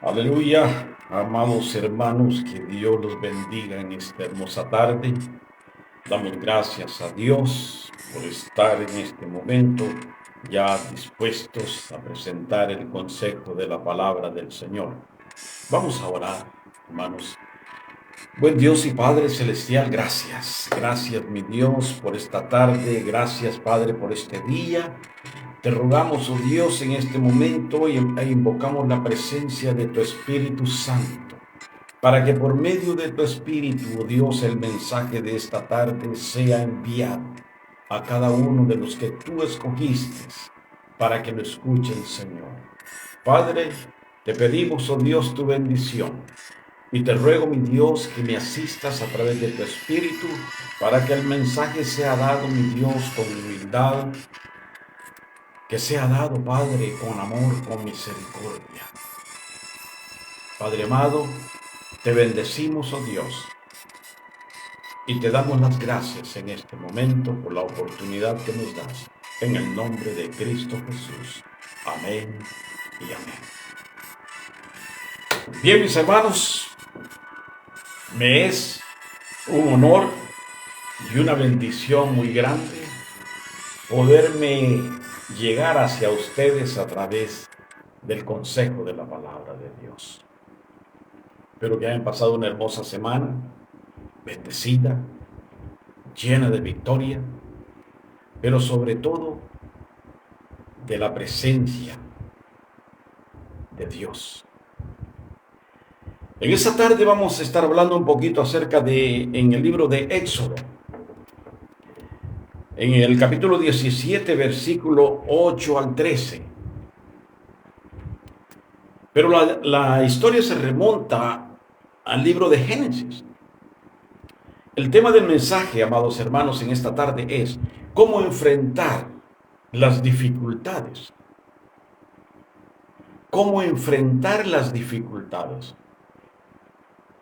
Aleluya, amados hermanos, que Dios los bendiga en esta hermosa tarde. Damos gracias a Dios por estar en este momento ya dispuestos a presentar el concepto de la palabra del Señor. Vamos a orar, hermanos. Buen Dios y Padre Celestial, gracias. Gracias, mi Dios, por esta tarde. Gracias, Padre, por este día. Te rogamos, oh Dios, en este momento e invocamos la presencia de tu Espíritu Santo, para que por medio de tu Espíritu, oh Dios, el mensaje de esta tarde sea enviado a cada uno de los que tú escogiste para que lo escuchen, Señor. Padre, te pedimos, oh Dios, tu bendición. Y te ruego, mi Dios, que me asistas a través de tu Espíritu para que el mensaje sea dado, mi Dios, con humildad, que sea dado, Padre, con amor, con misericordia. Padre amado, te bendecimos, oh Dios, y te damos las gracias en este momento por la oportunidad que nos das, en el nombre de Cristo Jesús. Amén y amén. Bien, mis hermanos, me es un honor y una bendición muy grande poderme llegar hacia ustedes a través del consejo de la palabra de Dios. Espero que hayan pasado una hermosa semana, bendecida, llena de victoria, pero sobre todo de la presencia de Dios. En esta tarde vamos a estar hablando un poquito acerca en el libro de Éxodo, en el capítulo 17, versículo 8 al 13. Pero la historia se remonta al libro de Génesis. El tema del mensaje, amados hermanos, en esta tarde es cómo enfrentar las dificultades. Cómo enfrentar las dificultades.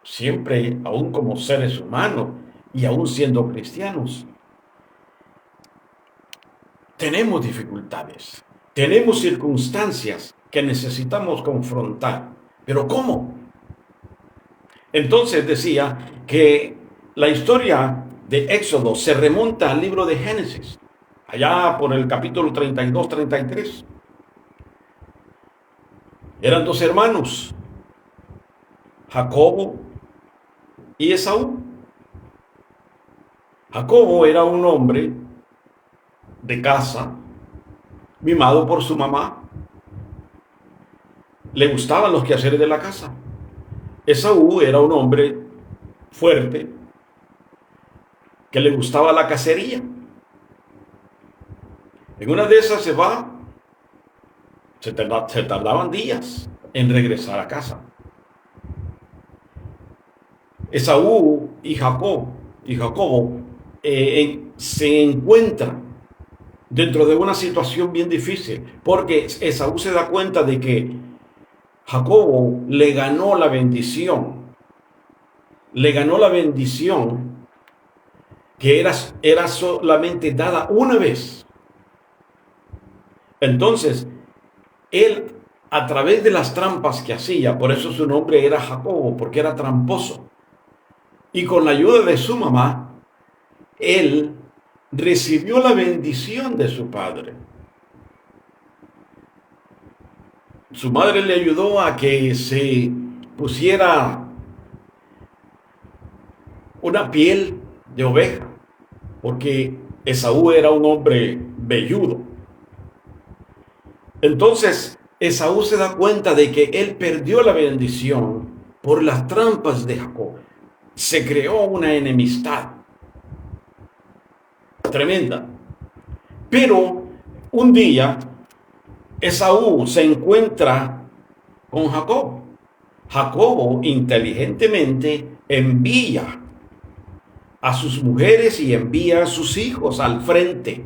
Siempre, aún como seres humanos y aún siendo cristianos, tenemos dificultades, tenemos circunstancias que necesitamos confrontar. ¿Pero cómo? Entonces decía que la historia de Éxodo se remonta al libro de Génesis, allá por el capítulo 32-33. Eran dos hermanos, Jacobo y Esaú. Jacobo era un hombre de casa, mimado por su mamá. Le gustaban los quehaceres de la casa. Esaú era un hombre fuerte, que le gustaba la cacería. En una de esas se tardaban días en regresar a casa. Esaú y Jacobo se encuentran dentro de una situación bien difícil, porque Esaú se da cuenta de que Jacobo le ganó la bendición que era solamente dada una vez. Entonces, él, a través de las trampas que hacía, por eso su nombre era Jacobo, porque era tramposo, y con la ayuda de su mamá, él recibió la bendición de su padre. Su madre le ayudó a que se pusiera una piel de oveja, porque Esaú era un hombre velludo. Entonces, Esaú se da cuenta de que él perdió la bendición por las trampas de Jacob. Se creó una enemistad tremenda. Pero un día Esaú se encuentra con Jacob. Jacobo inteligentemente envía a sus mujeres y envía a sus hijos al frente,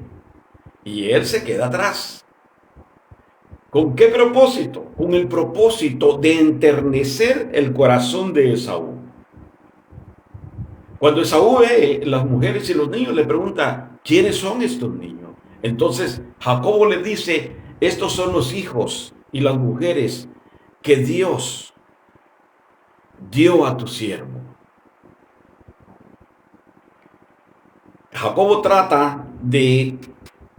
y él se queda atrás. ¿Con qué propósito? Con el propósito de enternecer el corazón de Esaú. Cuando Esaú ve las mujeres y los niños, le pregunta, ¿quiénes son estos niños? Entonces Jacobo le dice, estos son los hijos y las mujeres que Dios dio a tu siervo. Jacobo trata de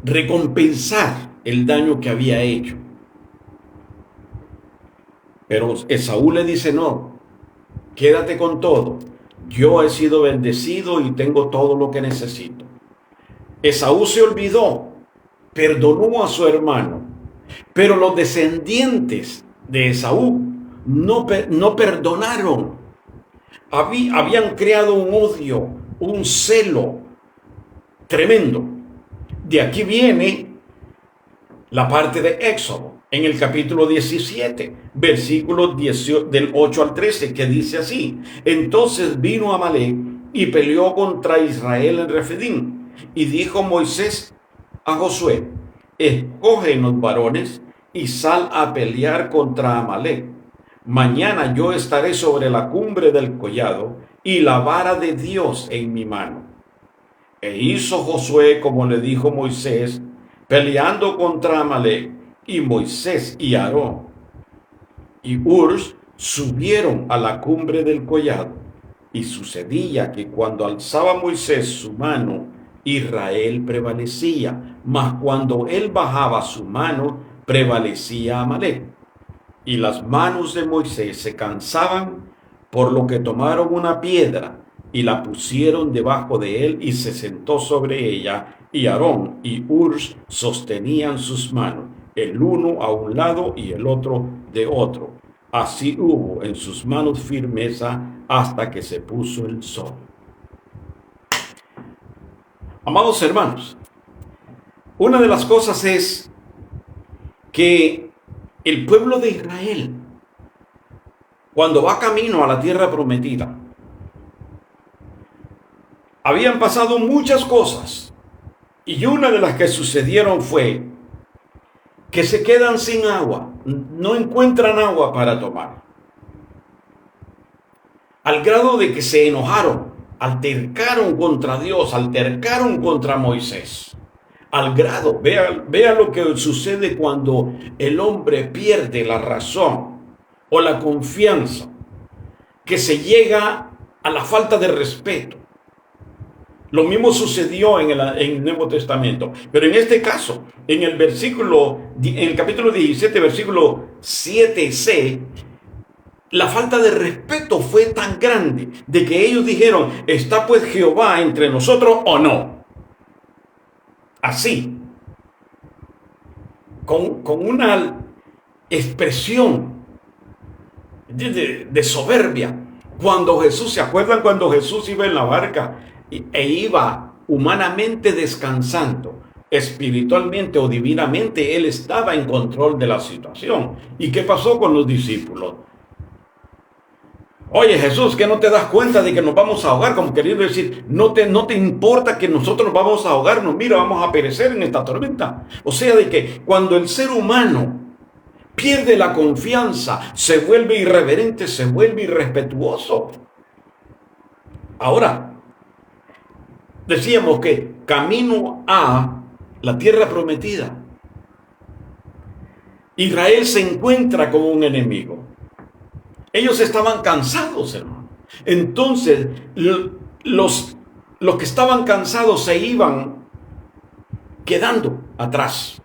recompensar el daño que había hecho. Pero Esaú le dice, no, quédate con todo. Yo he sido bendecido y tengo todo lo que necesito. Esaú se olvidó, perdonó a su hermano, pero los descendientes de Esaú no perdonaron. Habían creado un odio, un celo tremendo. De aquí viene la parte de Éxodo, en el capítulo 17, versículos del 8 al 13, que dice así: entonces vino Amalec y peleó contra Israel en Refidim, y dijo Moisés a Josué: escoge los varones y sal a pelear contra Amalec. Mañana yo estaré sobre la cumbre del collado y la vara de Dios en mi mano. E hizo Josué como le dijo Moisés, peleando contra Amalec, y Moisés y Aarón y Hur subieron a la cumbre del collado. Y sucedía que cuando alzaba Moisés su mano, Israel prevalecía, mas cuando él bajaba su mano, prevalecía Amalec. Y las manos de Moisés se cansaban, por lo que tomaron una piedra y la pusieron debajo de él y se sentó sobre ella, y Aarón y Hur sostenían sus manos, el uno a un lado y el otro de otro. Así hubo en sus manos firmeza hasta que se puso el sol. Amados hermanos, una de las cosas es que el pueblo de Israel, cuando va camino a la tierra prometida, habían pasado muchas cosas, y una de las que sucedieron fue que se quedan sin agua, no encuentran agua para tomar, al grado de que se enojaron, altercaron contra Dios, altercaron contra Moisés, al grado, vea lo que sucede cuando el hombre pierde la razón o la confianza, que se llega a la falta de respeto. Lo mismo sucedió en el Nuevo Testamento, pero en este caso, en el capítulo 17, versículo 7c, la falta de respeto fue tan grande de que ellos dijeron: ¿está pues Jehová entre nosotros o no? Así, con una expresión de soberbia. Cuando Jesús, ¿se acuerdan cuando Jesús iba en la barca e iba humanamente descansando? Espiritualmente o divinamente, Él estaba en control de la situación. ¿Y qué pasó con los discípulos? Oye, Jesús, ¿que no te das cuenta de que nos vamos a ahogar? Como queriendo decir, no te importa que nosotros nos vamos a ahogarnos. Mira, vamos a perecer en esta tormenta. O sea, de que cuando el ser humano pierde la confianza, se vuelve irreverente, se vuelve irrespetuoso. Ahora, decíamos que camino a la tierra prometida, Israel se encuentra con un enemigo. Ellos estaban cansados, hermano. Entonces, los que estaban cansados se iban quedando atrás.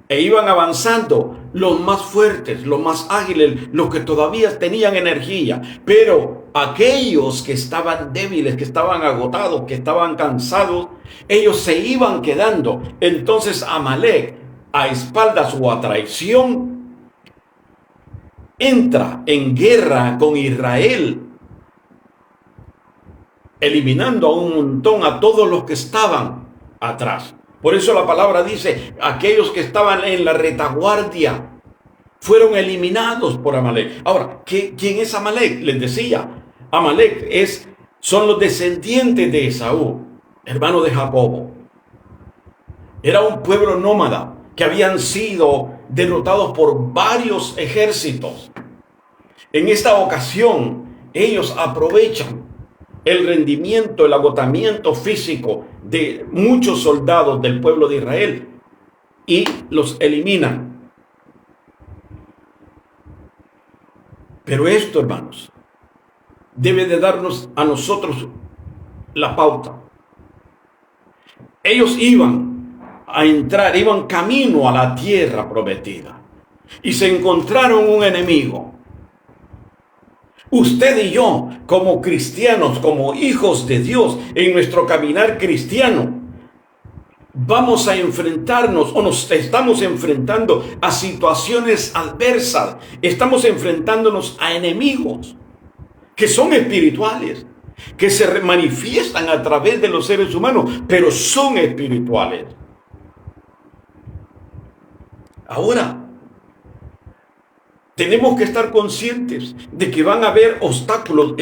E iban avanzando los más fuertes, los más ágiles, los que todavía tenían energía. Pero aquellos que estaban débiles, que estaban agotados, que estaban cansados, ellos se iban quedando. Entonces Amalec, a espaldas o a traición, entra en guerra con Israel, eliminando a un montón, a todos los que estaban atrás. Por eso la palabra dice, aquellos que estaban en la retaguardia fueron eliminados por Amalec. Ahora, ¿quién es Amalec? Les decía, Amalec son los descendientes de Esaú, hermano de Jacobo. Era un pueblo nómada que habían sido derrotados por varios ejércitos. En esta ocasión, ellos aprovechan el rendimiento, el agotamiento físico de muchos soldados del pueblo de Israel y los eliminan. Pero esto, hermanos, debe de darnos a nosotros la pauta. Ellos iban a entrar, iban camino a la tierra prometida y se encontraron un enemigo. Usted y yo, como cristianos, como hijos de Dios, en nuestro caminar cristiano, vamos a enfrentarnos o nos estamos enfrentando a situaciones adversas. Estamos enfrentándonos a enemigos que son espirituales, que se manifiestan a través de los seres humanos, pero son espirituales. Ahora, tenemos que estar conscientes de que van a haber obstáculos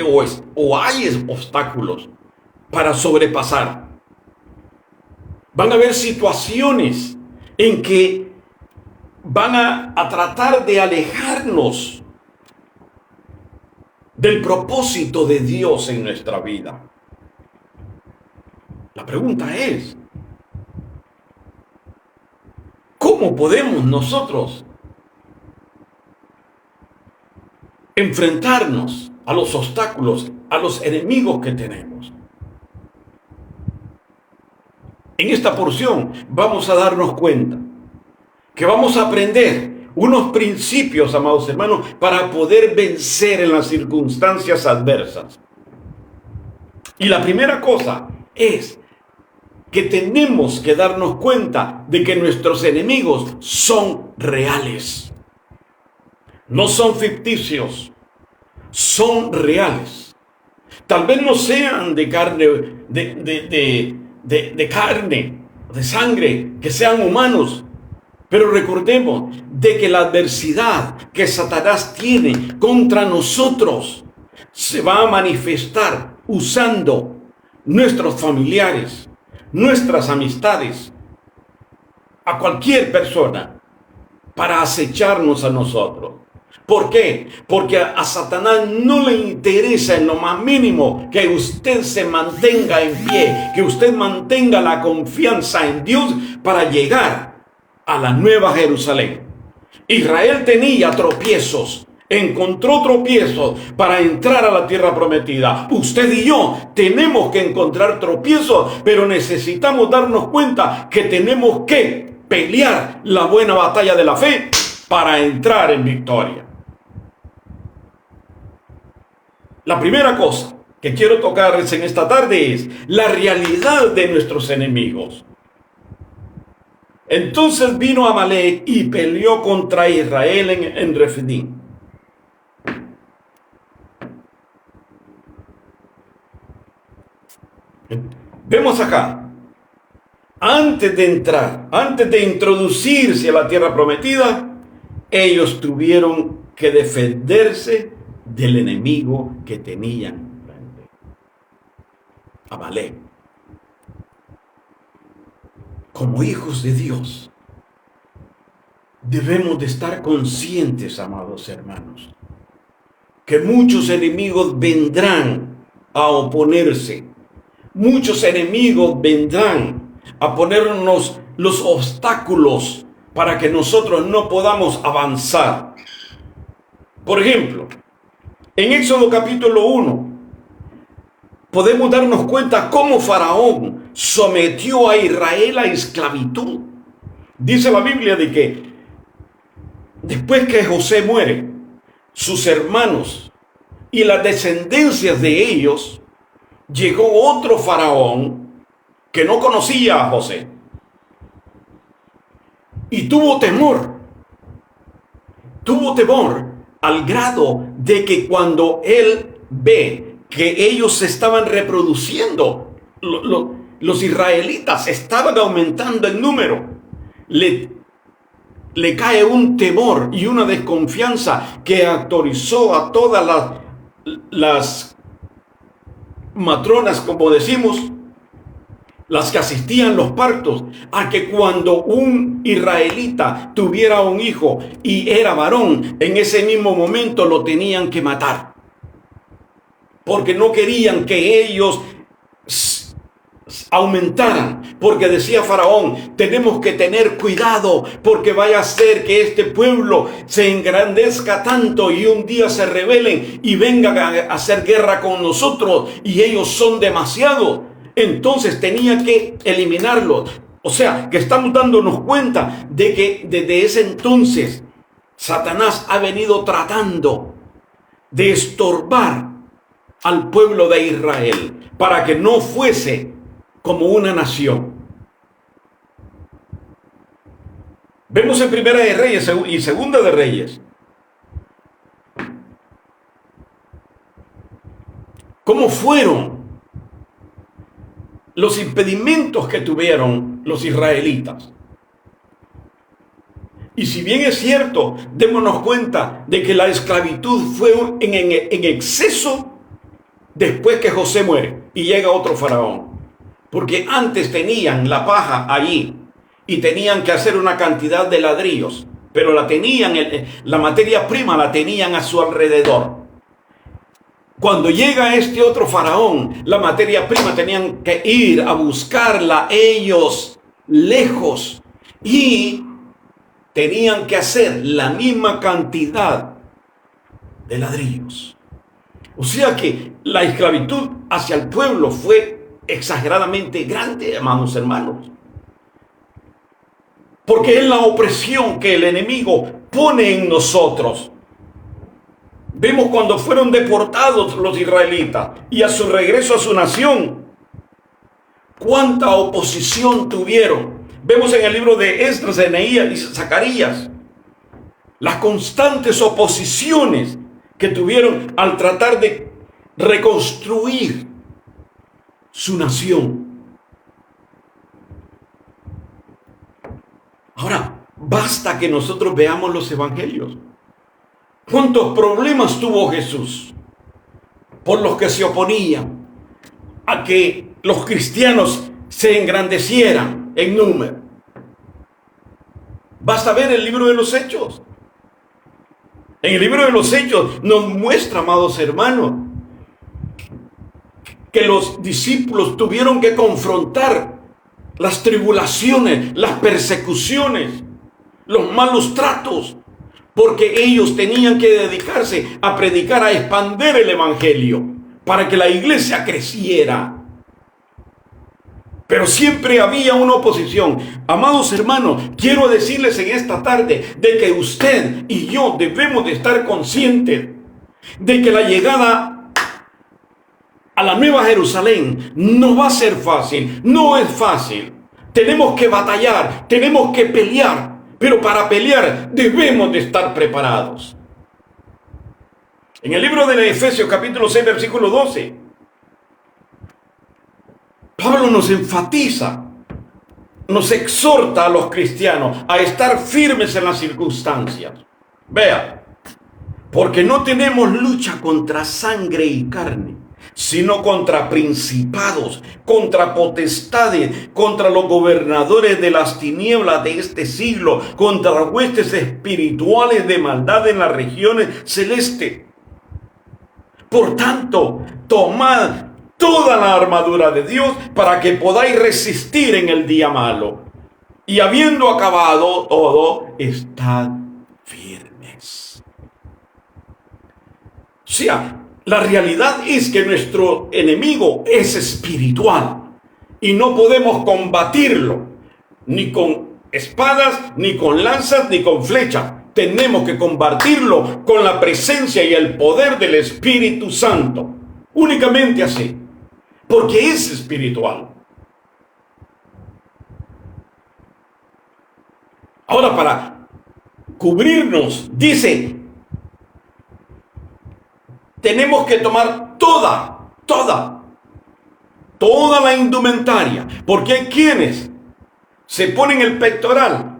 o hay obstáculos para sobrepasar. Van a haber situaciones en que van a tratar de alejarnos del propósito de Dios en nuestra vida. La pregunta es, ¿cómo podemos nosotros enfrentarnos a los obstáculos, a los enemigos que tenemos? En esta porción vamos a darnos cuenta que vamos a aprender unos principios, amados hermanos, para poder vencer en las circunstancias adversas. Y la primera cosa es que tenemos que darnos cuenta de que nuestros enemigos son reales. No son ficticios, son reales. Tal vez no sean de carne, de carne, de sangre, que sean humanos. Pero recordemos de que la adversidad que Satanás tiene contra nosotros se va a manifestar usando nuestros familiares, nuestras amistades, a cualquier persona para acecharnos a nosotros. ¿Por qué? Porque a Satanás no le interesa en lo más mínimo que usted se mantenga en pie, que usted mantenga la confianza en Dios para llegar a la Nueva Jerusalén. Israel tenía tropiezos, encontró tropiezos para entrar a la tierra prometida. Usted y yo tenemos que encontrar tropiezos, pero necesitamos darnos cuenta que tenemos que pelear la buena batalla de la fe para entrar en victoria. La primera cosa que quiero tocarles en esta tarde es la realidad de nuestros enemigos. Entonces vino Amalek y peleó contra Israel en Refidim. Vemos acá, antes de entrar, antes de introducirse a la tierra prometida, ellos tuvieron que defenderse del enemigo que tenían frente. Amalek. Como hijos de Dios, debemos de estar conscientes, amados hermanos, que muchos enemigos vendrán a oponerse. Muchos enemigos vendrán a ponernos los obstáculos para que nosotros no podamos avanzar. Por ejemplo, en Éxodo capítulo 1, podemos darnos cuenta cómo Faraón sometió a Israel a esclavitud. Dice la Biblia de que después que José muere, sus hermanos y las descendencias de ellos, llegó otro faraón que no conocía a José y tuvo temor al grado de que cuando él ve que ellos se estaban reproduciendo, los israelitas estaban aumentando en número, le cae un temor y una desconfianza que autorizó a todas las matronas, como decimos, las que asistían los partos, a que cuando un israelita tuviera un hijo y era varón, en ese mismo momento lo tenían que matar, porque no querían que ellos aumentaran, porque decía Faraón, tenemos que tener cuidado, porque vaya a ser que este pueblo se engrandezca tanto y un día se rebelen y vengan a hacer guerra con nosotros, y ellos son demasiados. Entonces tenía que eliminarlos. O sea, que estamos dándonos cuenta de que desde ese entonces Satanás ha venido tratando de estorbar al pueblo de Israel para que no fuese como una nación. Vemos en Primera de Reyes y Segunda de Reyes cómo fueron los impedimentos que tuvieron los israelitas. Y si bien es cierto, démonos cuenta de que la esclavitud fue en exceso después que José muere y llega otro faraón. Porque antes tenían la paja allí y tenían que hacer una cantidad de ladrillos, pero la materia prima la tenían a su alrededor. Cuando llega este otro faraón, la materia prima tenían que ir a buscarla ellos lejos y tenían que hacer la misma cantidad de ladrillos. O sea que la esclavitud hacia el pueblo fue exageradamente grande, amados hermanos. Porque es la opresión que el enemigo pone en nosotros. Vemos cuando fueron deportados los israelitas y a su regreso a su nación, cuánta oposición tuvieron. Vemos en el libro de Esdras, de Nehemías y Zacarías las constantes oposiciones que tuvieron al tratar de reconstruir su nación. Ahora, basta que nosotros veamos los evangelios. ¿Cuántos problemas tuvo Jesús por los que se oponían a que los cristianos se engrandecieran en número? Basta ver el libro de los Hechos. En el libro de los Hechos nos muestra, amados hermanos, que los discípulos tuvieron que confrontar las tribulaciones, las persecuciones, los malos tratos, porque ellos tenían que dedicarse a predicar, a expandir el evangelio, para que la iglesia creciera. Pero siempre había una oposición. Amados hermanos, quiero decirles en esta tarde de que usted y yo debemos de estar conscientes de que la llegada a la Nueva Jerusalén no va a ser fácil, no es fácil. Tenemos que batallar, tenemos que pelear, pero para pelear debemos de estar preparados. En el libro de Efesios capítulo 6 versículo 12, Pablo nos enfatiza, nos exhorta a los cristianos a estar firmes en las circunstancias. Vea, porque no tenemos lucha contra sangre y carne, sino contra principados, contra potestades, contra los gobernadores de las tinieblas de este siglo, contra huestes espirituales de maldad en las regiones celestes. Por tanto, tomad toda la armadura de Dios para que podáis resistir en el día malo. Y habiendo acabado todo, estad firmes. O sea, la realidad es que nuestro enemigo es espiritual y no podemos combatirlo ni con espadas, ni con lanzas, ni con flechas. Tenemos que combatirlo con la presencia y el poder del Espíritu Santo. Únicamente así, porque es espiritual. Ahora, para cubrirnos, dice, tenemos que tomar toda la indumentaria, porque hay quienes se ponen el pectoral,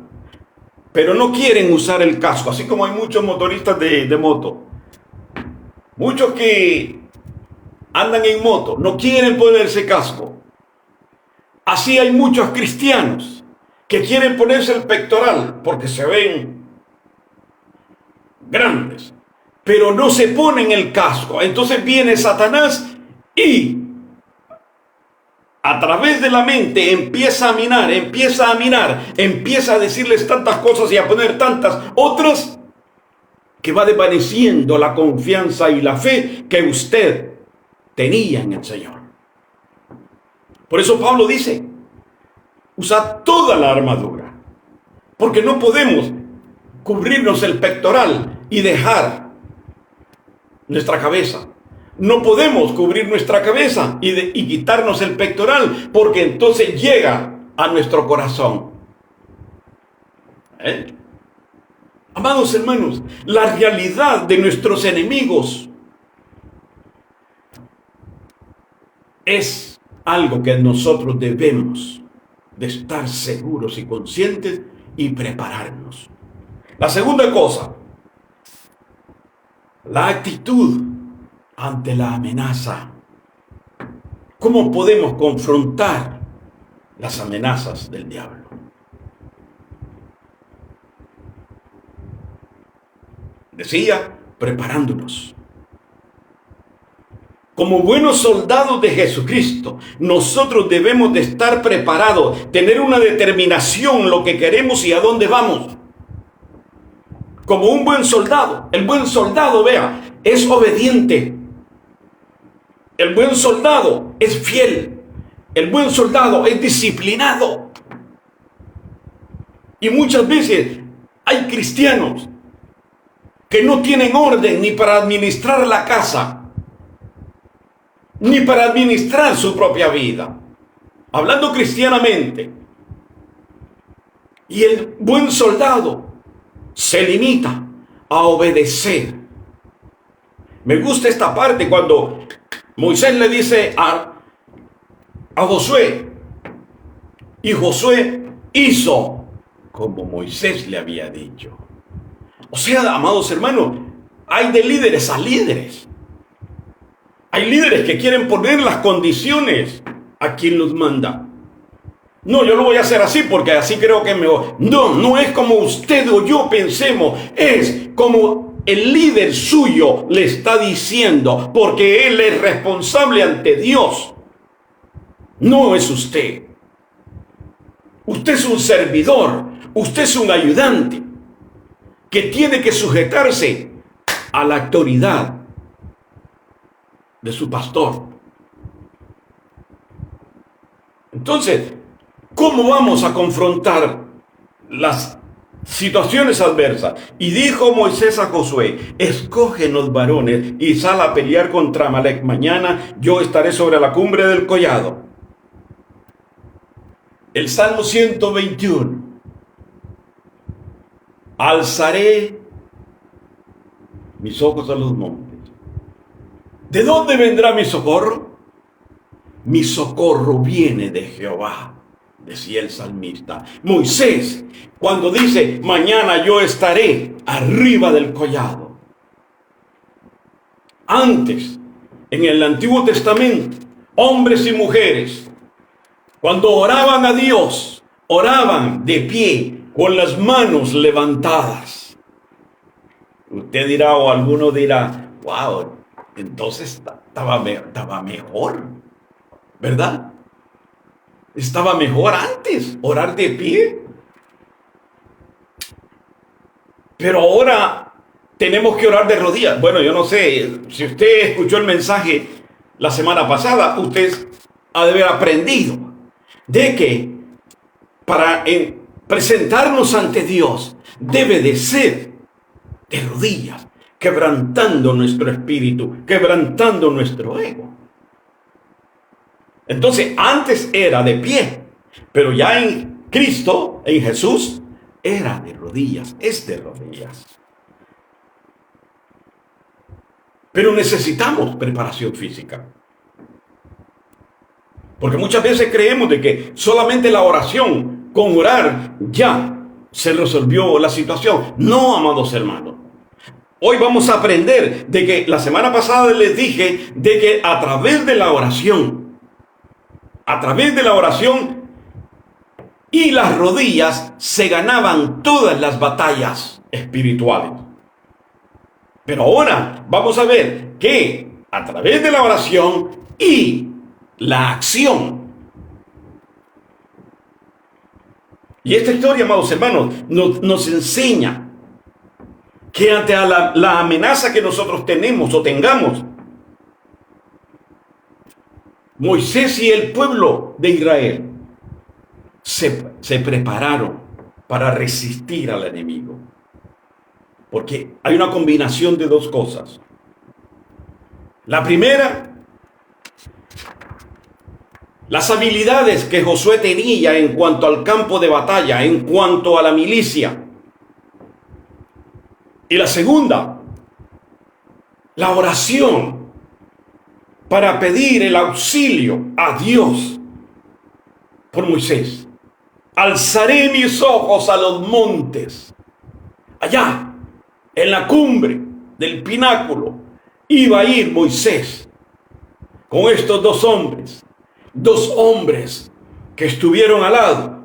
pero no quieren usar el casco, así como hay muchos motoristas de moto. Muchos que andan en moto no quieren ponerse casco. Así hay muchos cristianos que quieren ponerse el pectoral porque se ven grandes, pero no se ponen el casco. Entonces viene Satanás y a través de la mente empieza a minar, empieza a decirles tantas cosas y a poner tantas otras, que va desvaneciendo la confianza y la fe que usted tenía en el Señor. Por eso Pablo dice, usa toda la armadura, porque no podemos cubrirnos el pectoral y dejar nuestra cabeza. No podemos cubrir nuestra cabeza y quitarnos el pectoral, porque entonces llega a nuestro corazón. Amados hermanos, la realidad de nuestros enemigos es algo que nosotros debemos de estar seguros y conscientes y prepararnos. La segunda cosa, la actitud ante la amenaza. ¿Cómo podemos confrontar las amenazas del diablo? Decía, preparándonos. Como buenos soldados de Jesucristo, nosotros debemos de estar preparados, tener una determinación, lo que queremos y a dónde vamos. Como un buen soldado. El buen soldado, vea, es obediente. El buen soldado es fiel. El buen soldado es disciplinado. Y muchas veces hay cristianos que no tienen orden ni para administrar la casa, ni para administrar su propia vida, hablando cristianamente. Y el buen soldado se limita a obedecer. Me gusta esta parte cuando Moisés le dice a Josué, y Josué hizo como Moisés le había dicho. O sea, amados hermanos, hay de líderes a líderes. Hay líderes que quieren poner las condiciones a quien los manda. No, yo lo voy a hacer así porque así creo que es mejor. No, no es como usted o yo pensemos. Es como el líder suyo le está diciendo, porque él es responsable ante Dios. No es usted. Usted es un servidor. Usted es un ayudante que tiene que sujetarse a la autoridad de su pastor. Entonces, ¿cómo vamos a confrontar las situaciones adversas? Y dijo Moisés a Josué, escógenos varones y sal a pelear contra Amalec. Mañana yo estaré sobre la cumbre del collado. El Salmo 121. Alzaré mis ojos a los montes. ¿De dónde vendrá mi socorro? Mi socorro viene de Jehová, decía el salmista. Moisés, cuando dice, mañana yo estaré arriba del collado. Antes, en el Antiguo Testamento, hombres y mujeres, cuando oraban a Dios, oraban de pie, con las manos levantadas. Usted dirá, o alguno dirá, wow, entonces estaba mejor, ¿verdad? Estaba mejor antes, orar de pie. Pero ahora tenemos que orar de rodillas. Bueno, yo no sé, si usted escuchó el mensaje la semana pasada, usted ha de haber aprendido de que para presentarnos ante Dios debe de ser de rodillas, quebrantando nuestro espíritu, quebrantando nuestro ego. Entonces, antes era de pie, pero ya en Cristo, en Jesús, era de rodillas, es de rodillas. Pero necesitamos preparación física. Porque muchas veces creemos de que solamente la oración, con orar, ya se resolvió la situación. No, amados hermanos. Hoy vamos a aprender de que la semana pasada les dije de que a través de la oración y las rodillas se ganaban todas las batallas espirituales. Pero ahora vamos a ver que a través de la oración y la acción Y esta historia, amados hermanos, nos enseña que ante la amenaza que nosotros tenemos o tengamos, Moisés y el pueblo de Israel se prepararon para resistir al enemigo. Porque hay una combinación de dos cosas. La primera, las habilidades que Josué tenía en cuanto al campo de batalla, en cuanto a la milicia. Y la segunda, la oración para pedir el auxilio a Dios por Moisés. Alzaré mis ojos a los montes. Allá, en la cumbre del pináculo, iba a ir Moisés con estos dos hombres que estuvieron al lado,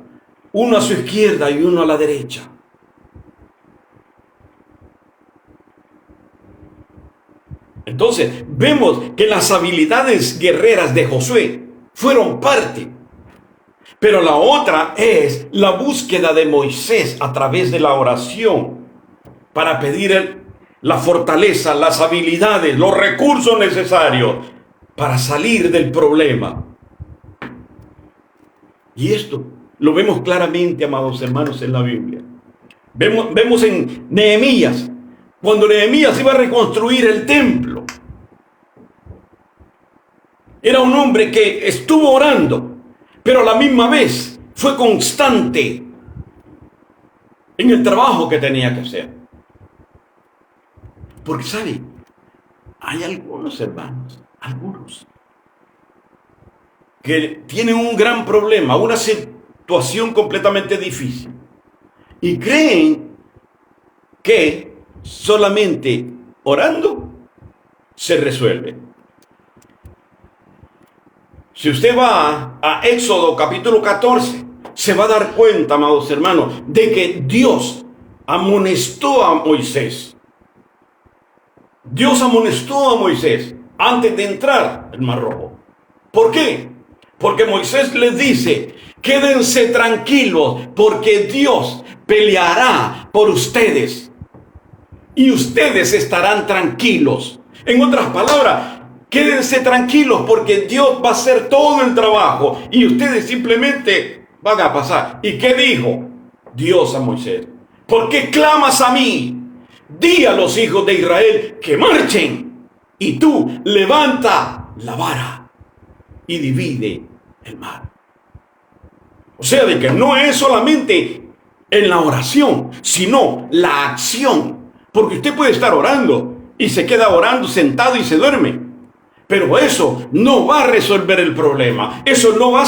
uno a su izquierda y uno a la derecha. Entonces, vemos que las habilidades guerreras de Josué fueron parte. Pero la otra es la búsqueda de Moisés a través de la oración para pedir la fortaleza, las habilidades, los recursos necesarios para salir del problema. Y esto lo vemos claramente, amados hermanos, en la Biblia. Vemos en Nehemías, cuando Nehemías iba a reconstruir el templo. Era un hombre que estuvo orando, pero a la misma vez fue constante en el trabajo que tenía que hacer. Porque, ¿sabe? Hay algunos hermanos, que tienen un gran problema, una situación completamente difícil. Y creen que solamente orando se resuelve. Si usted va a Éxodo capítulo 14, se va a dar cuenta, amados hermanos, de que Dios amonestó a Moisés. Dios amonestó a Moisés antes de entrar al Mar Rojo. ¿Por qué? Porque Moisés les dice, quédense tranquilos, porque Dios peleará por ustedes. Y ustedes estarán tranquilos. En otras palabras, quédense tranquilos porque Dios va a hacer todo el trabajo y ustedes simplemente van a pasar. ¿Y qué dijo Dios a Moisés? ¿Por qué clamas a mí? Di a los hijos de Israel que marchen y tú levanta la vara y divide el mar. O sea, de que no es solamente en la oración, sino la acción. Porque usted puede estar orando y se queda orando sentado y se duerme. Pero eso no va a resolver el problema. Eso no va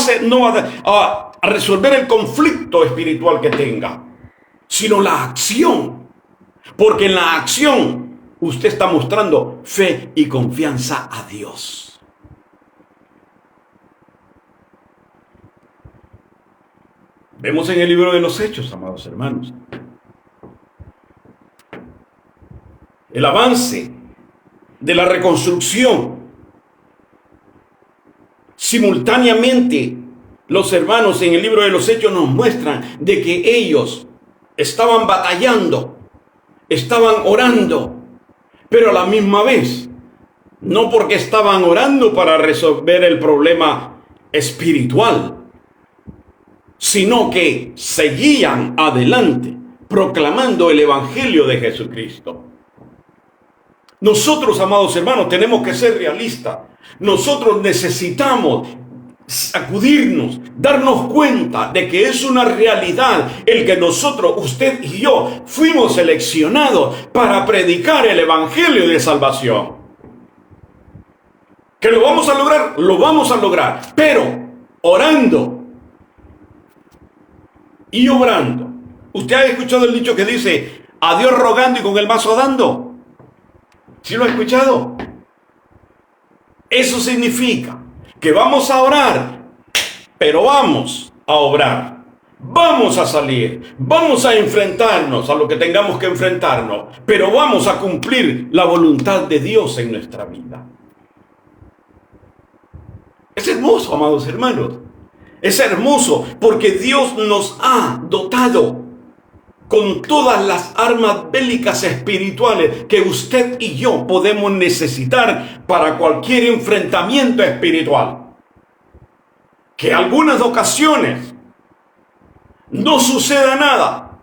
a resolver el conflicto espiritual que tenga. Sino la acción. Porque en la acción usted está mostrando fe y confianza a Dios. Vemos en el libro de los Hechos, amados hermanos, el avance de la reconstrucción. Simultáneamente, los hermanos en el libro de los Hechos nos muestran de que ellos estaban batallando, estaban orando, pero a la misma vez, no porque estaban orando para resolver el problema espiritual, sino que seguían adelante, proclamando el Evangelio de Jesucristo. Nosotros, amados hermanos, tenemos que ser realistas. Nosotros necesitamos sacudirnos, darnos cuenta de que es una realidad el que nosotros, usted y yo, fuimos seleccionados para predicar el Evangelio de salvación. ¿Que lo vamos a lograr? Lo vamos a lograr, pero orando y obrando. ¿Usted ha escuchado el dicho que dice, a Dios rogando y con el mazo dando? ¿Sí lo ha escuchado? Eso significa que vamos a orar, pero vamos a obrar. Vamos a salir, vamos a enfrentarnos a lo que tengamos que enfrentarnos, pero vamos a cumplir la voluntad de Dios en nuestra vida. Es hermoso, amados hermanos. Es hermoso porque Dios nos ha dotado con todas las armas bélicas espirituales que usted y yo podemos necesitar para cualquier enfrentamiento espiritual. Que en algunas ocasiones no suceda nada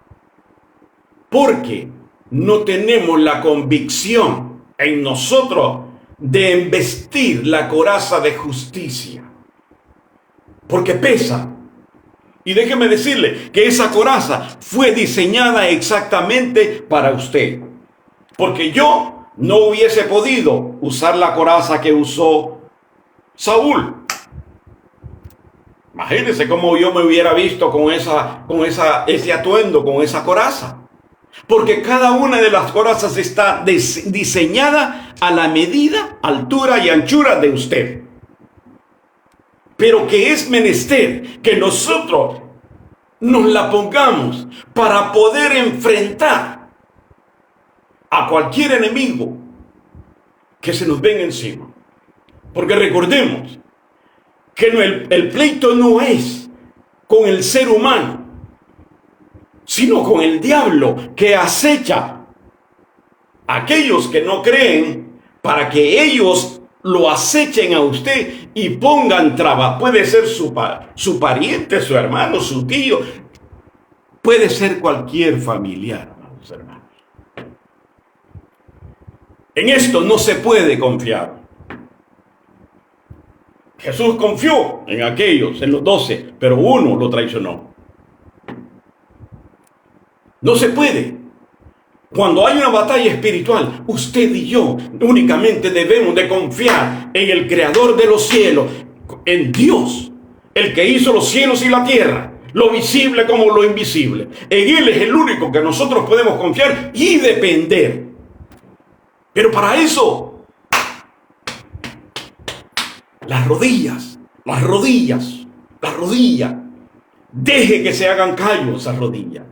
porque no tenemos la convicción en nosotros de embestir la coraza de justicia. Porque pesa. Y déjeme decirle que esa coraza fue diseñada exactamente para usted. Porque yo no hubiese podido usar la coraza que usó Saúl. Imagínense cómo yo me hubiera visto con ese atuendo, con esa coraza. Porque cada una de las corazas está diseñada a la medida, altura y anchura de usted. Pero que es menester que nosotros nos la pongamos para poder enfrentar a cualquier enemigo que se nos venga encima. Porque recordemos que el pleito no es con el ser humano, sino con el diablo que acecha a aquellos que no creen para que ellos lo acechen a usted y pongan trabas. Puede ser su pariente, su hermano, su tío. Puede ser cualquier familiar, hermanos. En esto no se puede confiar. Jesús confió en aquellos, en los 12, pero uno lo traicionó. No se puede. Cuando hay una batalla espiritual, usted y yo únicamente debemos de confiar en el Creador de los cielos, en Dios, el que hizo los cielos y la tierra, lo visible como lo invisible. En Él es el único que nosotros podemos confiar y depender. Pero para eso, las rodillas, deje que se hagan callos esas rodillas,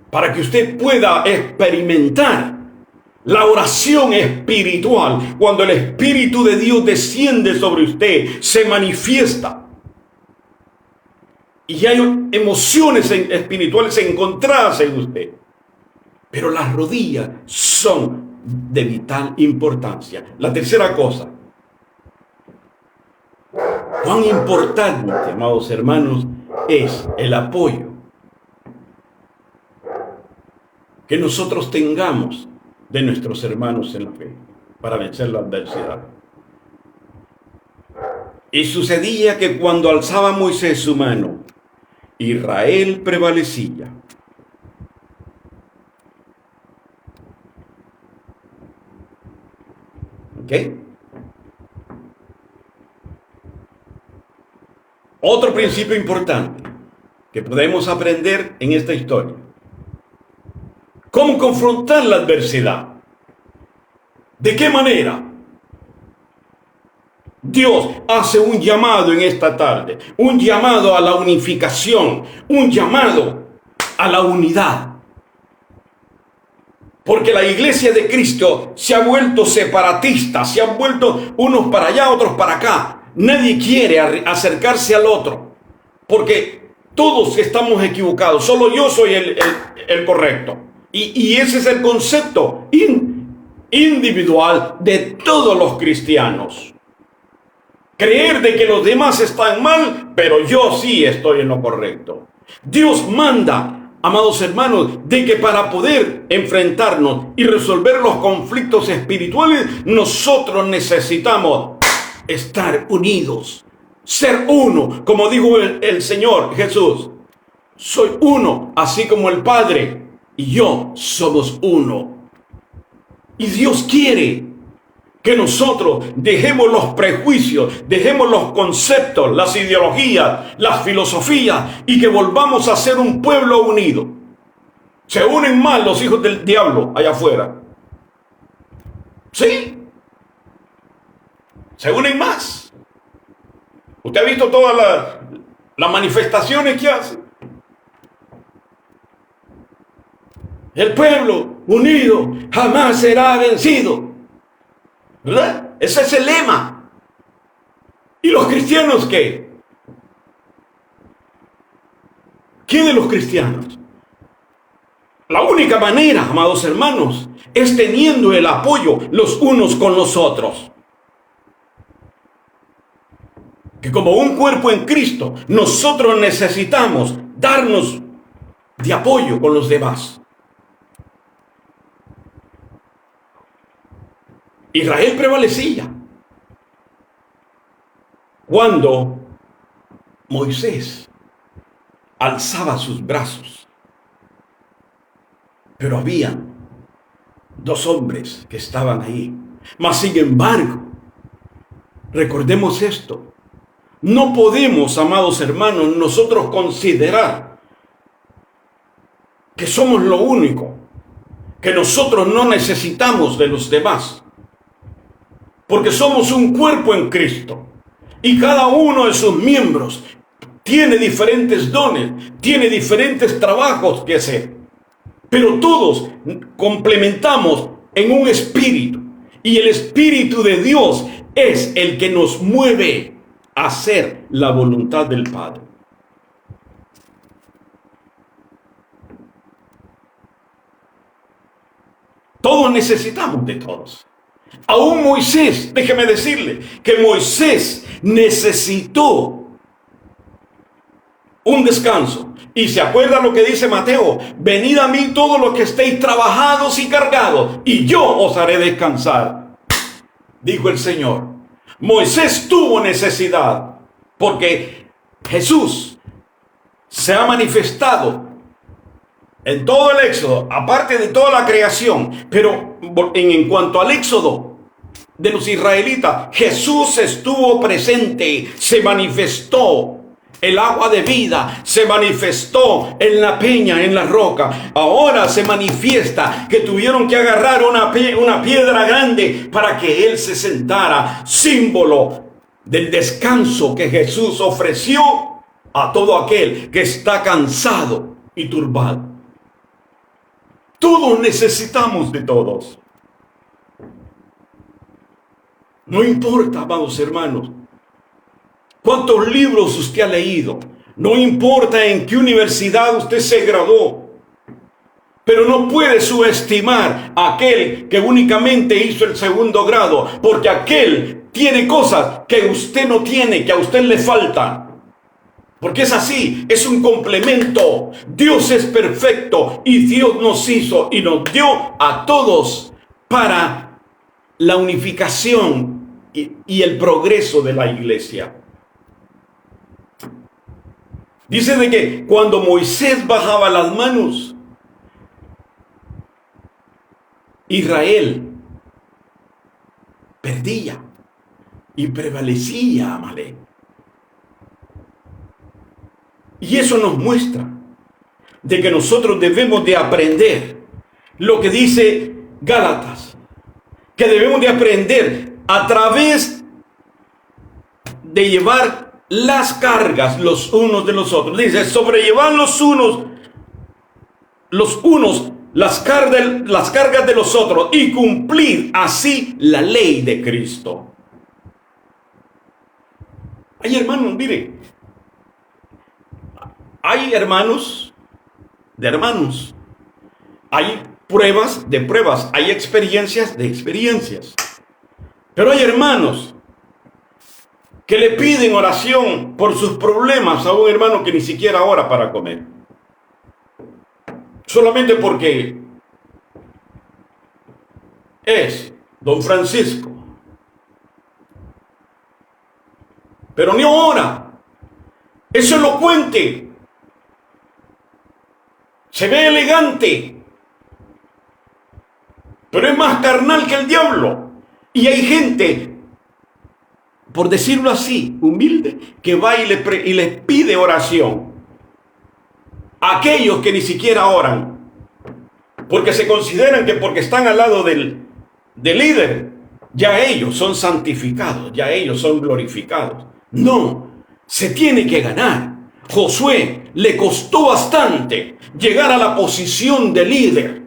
para que usted pueda experimentar la oración espiritual. Cuando el Espíritu de Dios desciende sobre usted, se manifiesta. Y hay emociones espirituales encontradas en usted. Pero las rodillas son de vital importancia. La tercera cosa. Cuán importante, amados hermanos, es el apoyo que nosotros tengamos de nuestros hermanos en la fe para vencer la adversidad. Y sucedía que cuando alzaba Moisés su mano, Israel prevalecía. ¿Ok? Otro principio importante que podemos aprender en esta historia. ¿Cómo confrontar la adversidad? ¿De qué manera? Dios hace un llamado en esta tarde, un llamado a la unificación, un llamado a la unidad. Porque la iglesia de Cristo se ha vuelto separatista, se han vuelto unos para allá, otros para acá. Nadie quiere acercarse al otro, porque todos estamos equivocados, solo yo soy el correcto. Y ese es el concepto individual de todos los cristianos. Creer de que los demás están mal, pero yo sí estoy en lo correcto. Dios manda, amados hermanos, de que para poder enfrentarnos y resolver los conflictos espirituales, nosotros necesitamos estar unidos, ser uno, como dijo el Señor Jesús. Soy uno, así como el Padre y yo somos uno. Y Dios quiere que nosotros dejemos los prejuicios, dejemos los conceptos, las ideologías, las filosofías, y que volvamos a ser un pueblo unido. Se unen más los hijos del diablo allá afuera. ¿Sí? Se unen más. ¿Usted ha visto todas las manifestaciones que hacen? El pueblo unido jamás será vencido. ¿Verdad? Ese es el lema. ¿Y los cristianos qué? ¿Qué de los cristianos? La única manera, amados hermanos, es teniendo el apoyo los unos con los otros. Que como un cuerpo en Cristo, nosotros necesitamos darnos de apoyo con los demás. Israel prevalecía cuando Moisés alzaba sus brazos. Pero había dos hombres que estaban ahí. Mas sin embargo, recordemos esto. No podemos, amados hermanos, nosotros considerar que somos lo único, que nosotros no necesitamos de los demás. Porque somos un cuerpo en Cristo. Y cada uno de sus miembros tiene diferentes dones, tiene diferentes trabajos que hacer. Pero todos complementamos en un espíritu. Y el Espíritu de Dios es el que nos mueve a hacer la voluntad del Padre. Todos necesitamos de todos. Aún Moisés, déjeme decirle que Moisés necesitó un descanso. Y se acuerda lo que dice Mateo: venid a mí todos los que estéis trabajados y cargados, y yo os haré descansar, dijo el Señor. Moisés tuvo necesidad, porque Jesús se ha manifestado en todo el Éxodo, aparte de toda la creación. Pero en cuanto al Éxodo de los israelitas, Jesús estuvo presente, se manifestó. El agua de vida se manifestó en la peña, en la roca. Ahora se manifiesta que tuvieron que agarrar una piedra grande para que Él se sentara, símbolo del descanso que Jesús ofreció a todo aquel que está cansado y turbado. Todos necesitamos de todos. No importa, amados hermanos, cuántos libros usted ha leído. No importa en qué universidad usted se graduó. Pero no puede subestimar a aquel que únicamente hizo el segundo grado, porque aquel tiene cosas que usted no tiene, que a usted le faltan. Porque es así, es un complemento. Dios es perfecto y Dios nos hizo y nos dio a todos para la unificación y el progreso de la iglesia. Dice de que cuando Moisés bajaba las manos, Israel perdía y prevalecía Amalek. Y eso nos muestra de que nosotros debemos de aprender lo que dice Gálatas, que debemos de aprender a través de llevar las cargas los unos de los otros. Dice, sobrellevar los unos las cargas de los otros y cumplir así la ley de Cristo. Ay, hermanos, mire, hay hermanos de hermanos, hay pruebas de pruebas, hay experiencias de experiencias. Pero hay hermanos que le piden oración por sus problemas a un hermano que ni siquiera ora para comer. Solamente porque es don Francisco. Pero ni ora. Es elocuente. Se ve elegante. Pero es más carnal que el diablo. Y hay gente, por decirlo así, humilde, que va y le pide oración a aquellos que ni siquiera oran, porque se consideran que porque están al lado del líder, ya ellos son santificados, ya ellos son glorificados. No, se tiene que ganar. Josué le costó bastante llegar a la posición de líder,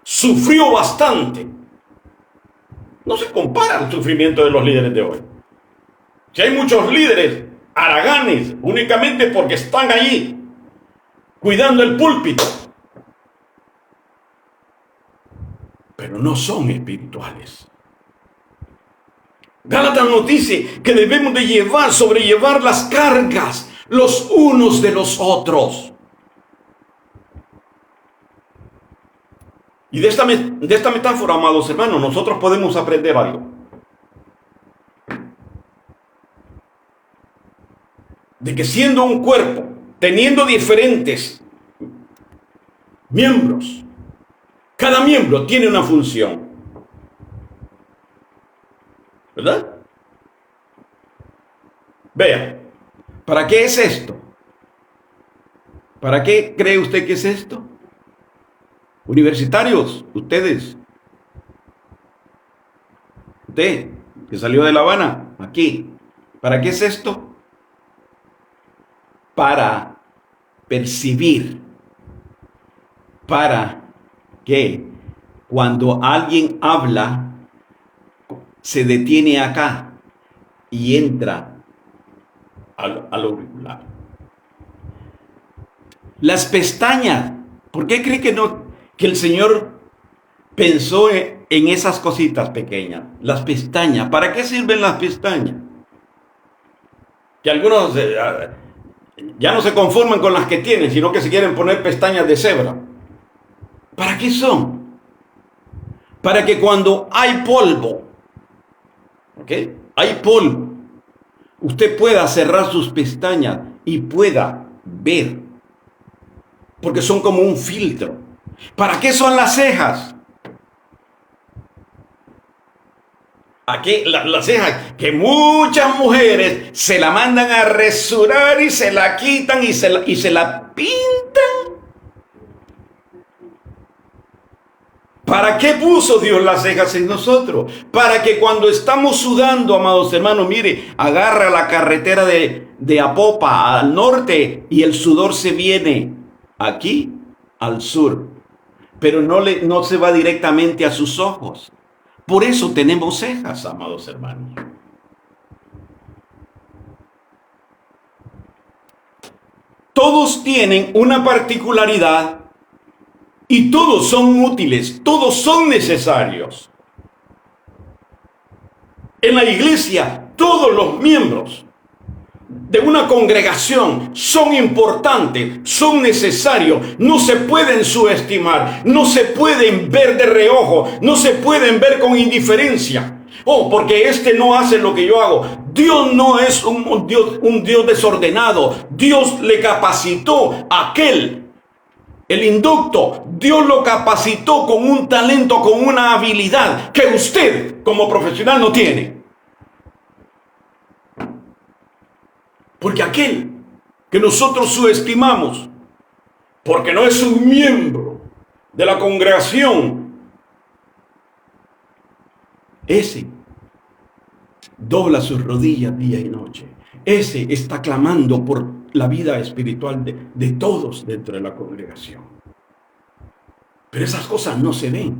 sufrió bastante. No se compara el sufrimiento de los líderes de hoy. Si hay muchos líderes haraganes únicamente porque están allí, cuidando el púlpito, pero no son espirituales. Gálatas nos dice que debemos de sobrellevar las cargas los unos de los otros. Y de esta metáfora, amados hermanos, nosotros podemos aprender algo. De que siendo un cuerpo, teniendo diferentes miembros, cada miembro tiene una función. ¿Verdad? Vea, ¿para qué es esto? ¿Para qué cree usted que es esto? Universitarios, ustedes. Usted, que salió de La Habana, aquí. ¿Para qué es esto? Para percibir. Para que cuando alguien habla, se detiene acá y entra al auricular. Las pestañas, ¿por qué cree que el Señor pensó en esas cositas pequeñas? Las pestañas, ¿para qué sirven las pestañas? Que algunos ya no se conforman con las que tienen, sino que se quieren poner pestañas de cebra. ¿Para qué son? Para que cuando hay polvo, ¿ok? Hay polvo, usted pueda cerrar sus pestañas y pueda ver, porque son como un filtro. ¿Para qué son las cejas? Aquí las cejas, que muchas mujeres se la mandan a rasurar y se la quitan y se la pintan. ¿Para qué puso Dios las cejas en nosotros? Para que cuando estamos sudando, amados hermanos, mire, agarra la carretera de Apopa al norte y el sudor se viene aquí al sur, pero no se va directamente a sus ojos. Por eso tenemos cejas, amados hermanos. Todos tienen una particularidad y todos son útiles, todos son necesarios. En la iglesia, todos los miembros de una congregación son importantes, son necesarios, no se pueden subestimar, no se pueden ver de reojo, no se pueden ver con indiferencia. Oh, porque este no hace lo que yo hago. Dios no es un Dios desordenado. Dios le capacitó a aquel, el inducto. Dios lo capacitó con un talento, con una habilidad que usted como profesional no tiene. Porque aquel que nosotros subestimamos, porque no es un miembro de la congregación, ese dobla sus rodillas día y noche. Ese está clamando por la vida espiritual de todos dentro de la congregación. Pero esas cosas no se ven.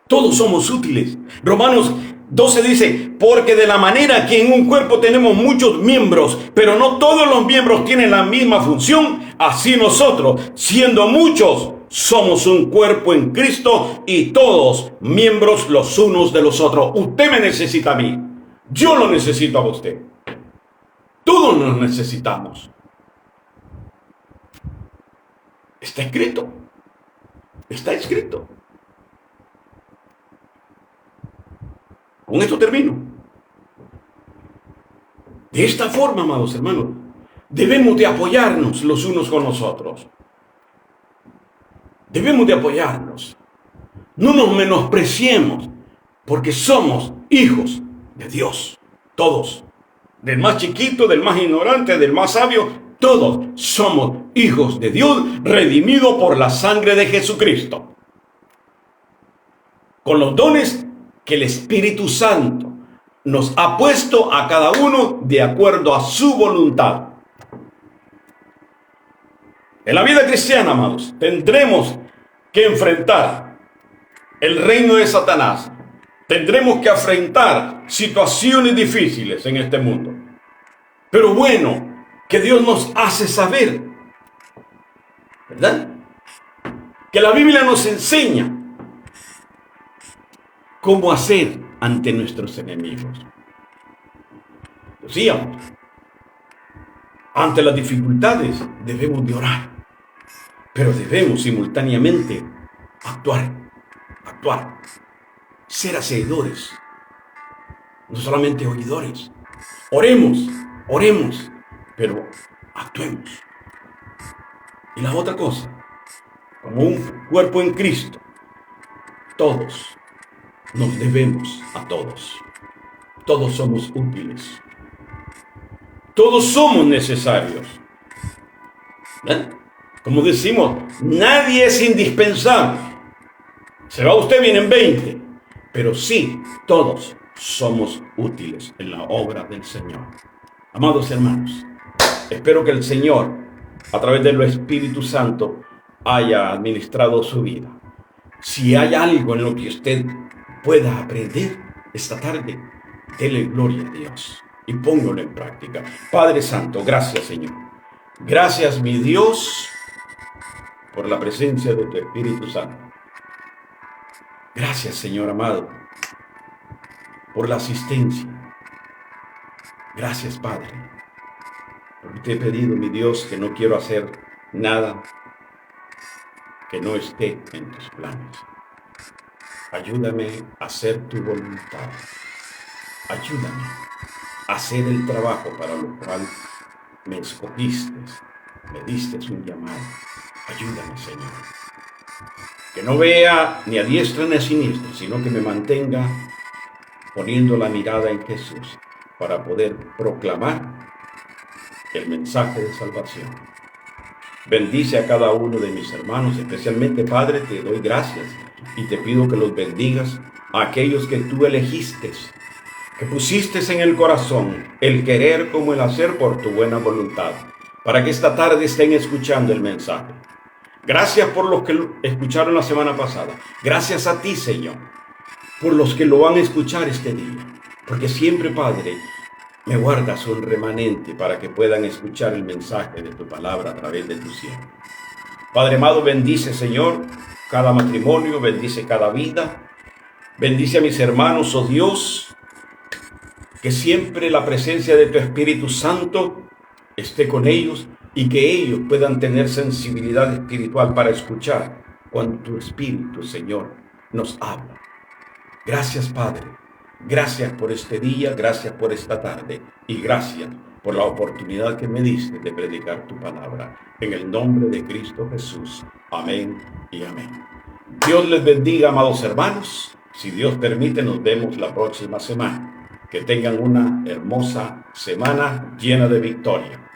Todos somos útiles. Romanos 12 dice, porque de la manera que en un cuerpo tenemos muchos miembros, pero no todos los miembros tienen la misma función, así nosotros, siendo muchos, somos un cuerpo en Cristo y todos miembros los unos de los otros. Usted me necesita a mí, yo lo necesito a usted. Todos nos necesitamos. Está escrito. Está escrito. Con esto termino. De esta forma, amados hermanos, debemos de apoyarnos los unos con los otros. Debemos de apoyarnos. No nos menospreciemos, porque somos hijos de Dios. Todos. Del más chiquito, del más ignorante, del más sabio, todos somos hijos de Dios, redimidos por la sangre de Jesucristo. Con los dones que el Espíritu Santo nos ha puesto a cada uno de acuerdo a su voluntad. En la vida cristiana, amados, tendremos que enfrentar el reino de Satanás. Tendremos que enfrentar situaciones difíciles en este mundo. Pero bueno, que Dios nos hace saber, ¿verdad? Que la Biblia nos enseña cómo hacer ante nuestros enemigos. Decíamos, ante las dificultades debemos de orar, pero debemos simultáneamente actuar, ser hacedores, no solamente oidores. Oremos, pero actuemos. Y la otra cosa, como un cuerpo en Cristo, todos nos debemos a todos. Todos somos útiles. Todos somos necesarios. ¿Ven? Como decimos, nadie es indispensable. Se va usted, vienen 20. Pero sí, todos somos útiles en la obra del Señor. Amados hermanos, espero que el Señor, a través del Espíritu Santo, haya administrado su vida. Si hay algo en lo que usted pueda aprender esta tarde, dele gloria a Dios y póngalo en práctica. Padre Santo, gracias, Señor. Gracias, mi Dios, por la presencia de tu Espíritu Santo. Gracias, Señor amado, por la asistencia. Gracias, Padre, porque te he pedido, mi Dios, que no quiero hacer nada que no esté en tus planes. Ayúdame a hacer tu voluntad. Ayúdame a hacer el trabajo para lo cual me escogiste, me diste un llamado. Ayúdame, Señor. Que no vea ni a diestra ni a siniestra, sino que me mantenga poniendo la mirada en Jesús para poder proclamar el mensaje de salvación. Bendice a cada uno de mis hermanos, especialmente, Padre, te doy gracias y te pido que los bendigas a aquellos que tú elegiste, que pusiste en el corazón el querer como el hacer por tu buena voluntad, para que esta tarde estén escuchando el mensaje. Gracias por los que escucharon la semana pasada. Gracias a ti, Señor, por los que lo van a escuchar este día, porque siempre, Padre, me guardas un remanente para que puedan escuchar el mensaje de tu palabra a través de tu siervo. Padre amado, bendice, Señor, cada matrimonio, bendice cada vida, bendice a mis hermanos, oh Dios, que siempre la presencia de tu Espíritu Santo esté con ellos y que ellos puedan tener sensibilidad espiritual para escuchar cuando tu Espíritu, Señor, nos habla. Gracias, Padre. Gracias por este día, gracias por esta tarde y gracias por la oportunidad que me diste de predicar tu palabra. En el nombre de Cristo Jesús. Amén y amén. Dios les bendiga, amados hermanos. Si Dios permite, nos vemos la próxima semana. Que tengan una hermosa semana llena de victoria.